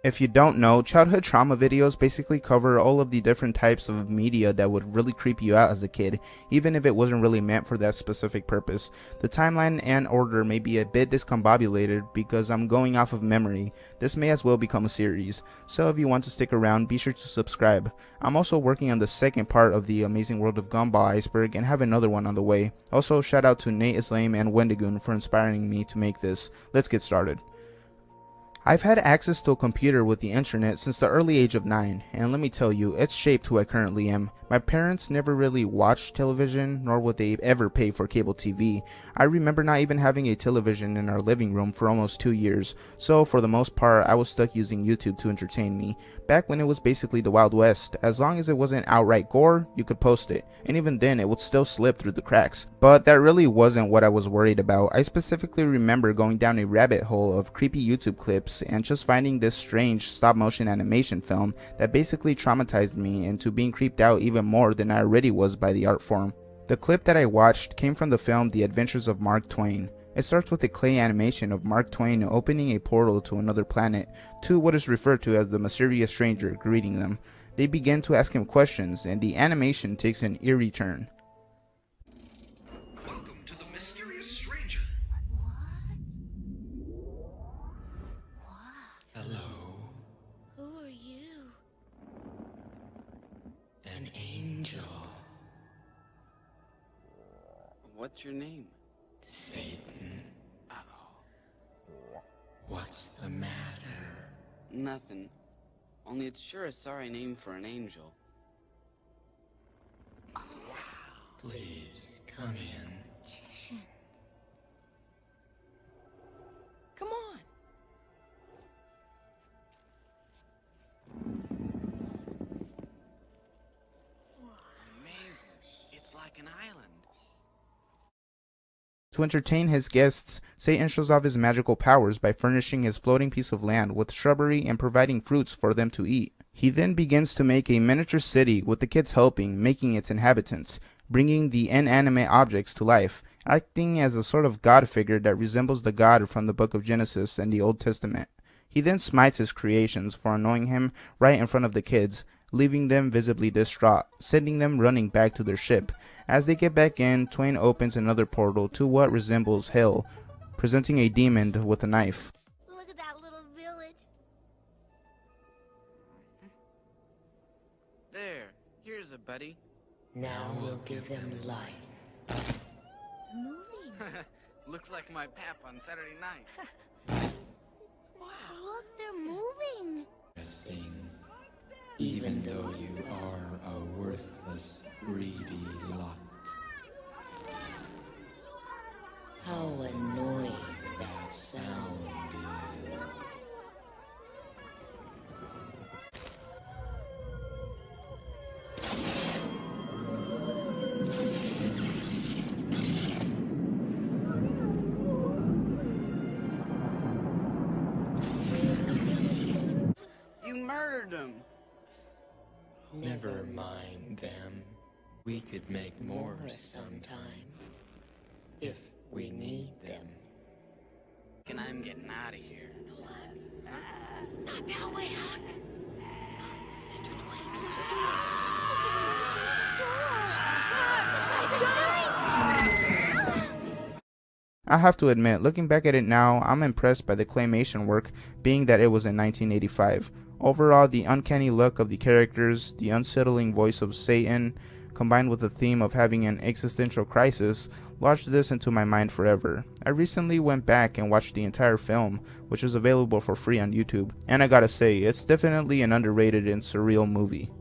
If you don't know, childhood trauma videos basically cover all of the different types of media that would really creep you out as a kid, even if it wasn't really meant for that specific purpose. The timeline and order may be a bit discombobulated because I'm going off of memory. This may as well become a series, so if you want to stick around, be sure to subscribe. I'm also working on the second part of the Amazing World of Gumball Iceberg and have another one on the way. Also, shout out to Nate Islame and Wendigoon for inspiring me to make this. Let's get started. I've had access to a computer with the internet since the early age of 9, and let me tell you, it's shaped who I currently am. My parents never really watched television, nor would they ever pay for cable TV. I remember not even having a television in our living room for almost 2 years, so for the most part, I was stuck using YouTube to entertain me. Back when it was basically the Wild West, as long as it wasn't outright gore, you could post it, and even then it would still slip through the cracks. But that really wasn't what I was worried about. I specifically remember going down a rabbit hole of creepy YouTube clips and just finding this strange stop-motion animation film that basically traumatized me into being creeped out even more than I already was by the art form. The clip that I watched came from the film The Adventures of Mark Twain. It starts with a clay animation of Mark Twain opening a portal to another planet, to what is referred to as the mysterious stranger greeting them. They begin to ask him questions, and the animation takes an eerie turn. Welcome to the mysterious stranger. Hello, Who are you? an angel. What's your name? Satan. Uh-oh. What's the matter? Nothing. Only it's sure a sorry name for an angel. Please come in. Magician. Come on. Amazing. It's like an island. To entertain his guests, Satan shows off his magical powers by furnishing his floating piece of land with shrubbery and providing fruits for them to eat. He then begins to make a miniature city with the kids helping, making its inhabitants, bringing the inanimate objects to life, acting as a sort of god figure that resembles the God from the book of Genesis and the Old Testament. He then smites his creations for annoying him right in front of the kids, leaving them visibly distraught, sending them running back to their ship. As they get back in, Twain opens another portal to what resembles hell, presenting a demon with a knife. Look at that little village. There. Here's a buddy. Now we'll give them life. Moving. Looks like my pap on Saturday night. Look, they're moving. Thing, even though you are a worthless, greedy lot. How annoying that sound is. You murdered him. Never mind them. We could make more sometime. If we need them. And I'm getting out of here. Not that way, Huck. Mr. Twain, close the door. Mr. Twain, close the door. I have to admit, looking back at it now, I'm impressed by the claymation work, being that it was in 1985. Overall, the uncanny look of the characters, the unsettling voice of Satan, combined with the theme of having an existential crisis, lodged this into my mind forever. I recently went back and watched the entire film, which is available for free on YouTube, and I gotta say, it's definitely an underrated and surreal movie.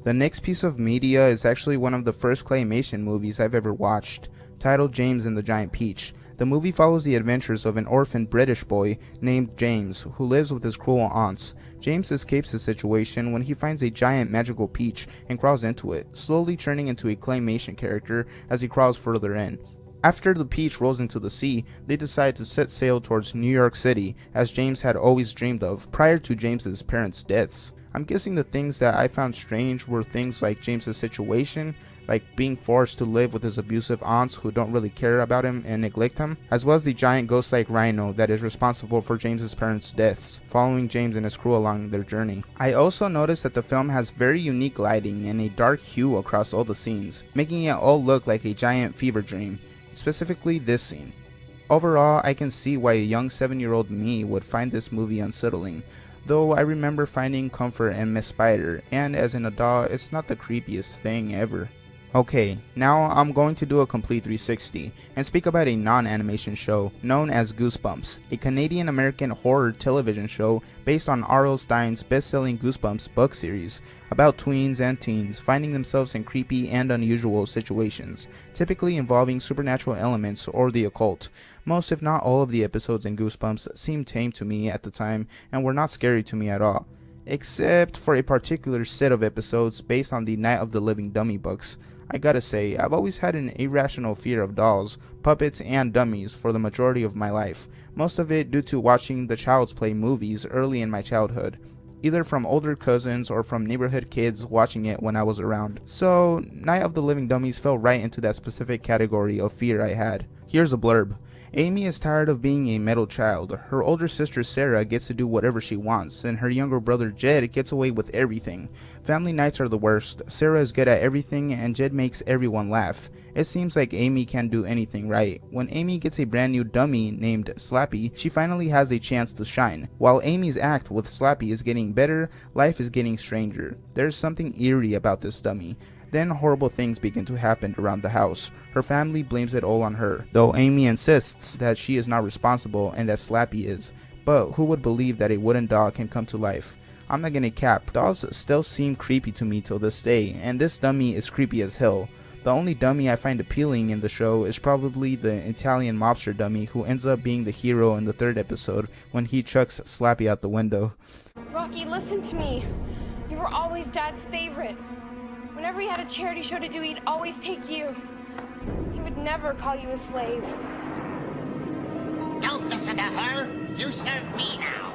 The next piece of media is actually one of the first claymation movies I've ever watched, titled James and the Giant Peach. The movie follows the adventures of an orphan British boy named James who lives with his cruel aunts. James escapes the situation when he finds a giant magical peach and crawls into it, slowly turning into a claymation character as he crawls further in. After the Peach rolls into the sea, they decide to set sail towards New York City, as James had always dreamed of prior to James's parents' deaths. I'm guessing the things that I found strange were things like James's situation, like being forced to live with his abusive aunts who don't really care about him and neglect him, as well as the giant ghost-like rhino that is responsible for James's parents' deaths, following James and his crew along their journey. I also noticed that the film has very unique lighting and a dark hue across all the scenes, making it all look like a giant fever dream, specifically this scene. Overall, I can see why a young 7-year-old me would find this movie unsettling, though I remember finding comfort in Miss Spider, and as an adult, it's not the creepiest thing ever. Okay, now I'm going to do a complete 360 and speak about a non-animation show known as Goosebumps, a Canadian-American horror television show based on R.L. Stine's best-selling Goosebumps book series about tweens and teens finding themselves in creepy and unusual situations, typically involving supernatural elements or the occult. Most if not all of the episodes in Goosebumps seemed tame to me at the time and were not scary to me at all, except for a particular set of episodes based on the Night of the Living Dummy books. I gotta say, I've always had an irrational fear of dolls, puppets, and dummies for the majority of my life, most of it due to watching the Child's Play movies early in my childhood, either from older cousins or from neighborhood kids watching it when I was around. So, Night of the Living Dummies fell right into that specific category of fear I had. Here's a blurb. Amy is tired of being a middle child. Her older sister Sarah gets to do whatever she wants, and her younger brother Jed gets away with everything. Family nights are the worst. Sarah is good at everything, and Jed makes everyone laugh. It seems like Amy can't do anything right. When Amy gets a brand new dummy named Slappy, she finally has a chance to shine. While Amy's act with Slappy is getting better, life is getting stranger. There's something eerie about this dummy. Then horrible things begin to happen around the house. Her family blames it all on her, though Amy insists that she is not responsible and that Slappy is. But who would believe that a wooden dog can come to life? I'm not gonna cap, dolls still seem creepy to me till this day, and this dummy is creepy as hell. The only dummy I find appealing in the show is probably the Italian mobster dummy who ends up being the hero in the 3rd episode when he chucks Slappy out the window. Rocky, listen to me. You were always Dad's favorite. Whenever he had a charity show to do, he'd always take you. He would never call you a slave. Don't listen to her. You serve me now.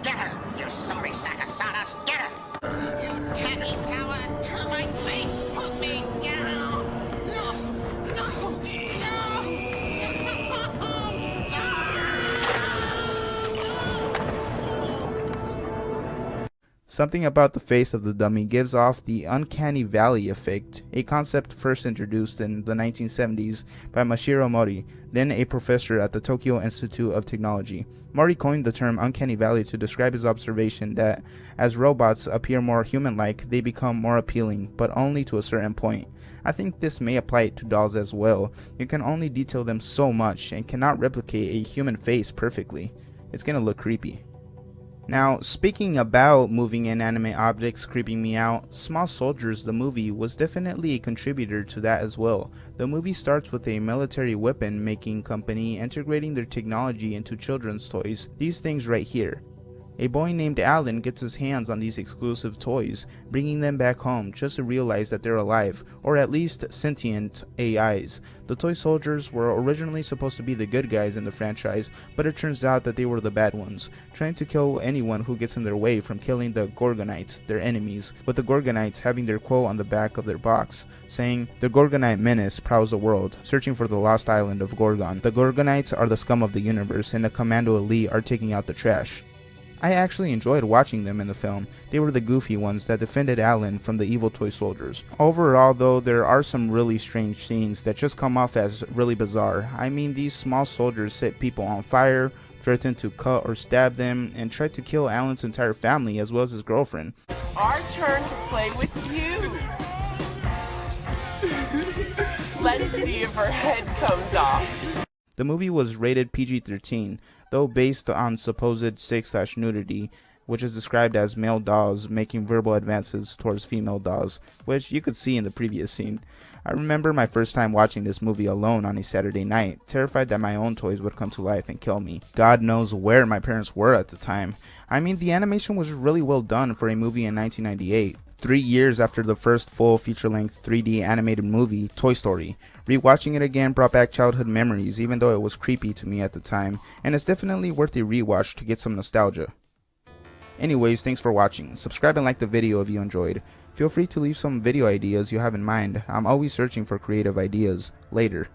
Get her, you sorry sack of sawdust. Get her. You tacky tower of termite bait. Put me down. No, no, no. Something about the face of the dummy gives off the uncanny valley effect, a concept first introduced in the 1970s by Mashiro Mori, then a professor at the Tokyo Institute of Technology. Mori coined the term uncanny valley to describe his observation that as robots appear more human-like, they become more appealing, but only to a certain point. I think this may apply to dolls as well. You can only detail them so much and cannot replicate a human face perfectly. It's gonna look creepy. Now, speaking about moving inanimate objects creeping me out, Small Soldiers the movie was definitely a contributor to that as well. The movie starts with a military weapon making company integrating their technology into children's toys, these things right here. A boy named Alan gets his hands on these exclusive toys, bringing them back home just to realize that they're alive, or at least sentient AIs. The toy soldiers were originally supposed to be the good guys in the franchise, but it turns out that they were the bad ones, trying to kill anyone who gets in their way from killing the Gorgonites, their enemies, with the Gorgonites having their quote on the back of their box, saying, "The Gorgonite menace prowls the world, searching for the lost island of Gorgon. The Gorgonites are the scum of the universe, and the Commando Elite are taking out the trash." I actually enjoyed watching them in the film. They were the goofy ones that defended Alan from the evil toy soldiers. Overall though, there are some really strange scenes that just come off as really bizarre. I mean, these small soldiers set people on fire, threatened to cut or stab them, and tried to kill Alan's entire family as well as his girlfriend. Our turn to play with you. Let's see if her head comes off. The movie was rated PG-13, though based on supposed sex/nudity, which is described as male dolls making verbal advances towards female dolls, which you could see in the previous scene. I remember my first time watching this movie alone on a Saturday night, terrified that my own toys would come to life and kill me. God knows where my parents were at the time. I mean, the animation was really well done for a movie in 1998. 3 years after the first full feature-length 3D animated movie, Toy Story. Rewatching it again brought back childhood memories, even though it was creepy to me at the time, and it's definitely worth a rewatch to get some nostalgia. Anyways, thanks for watching. Subscribe and like the video if you enjoyed. Feel free to leave some video ideas you have in mind. I'm always searching for creative ideas. Later.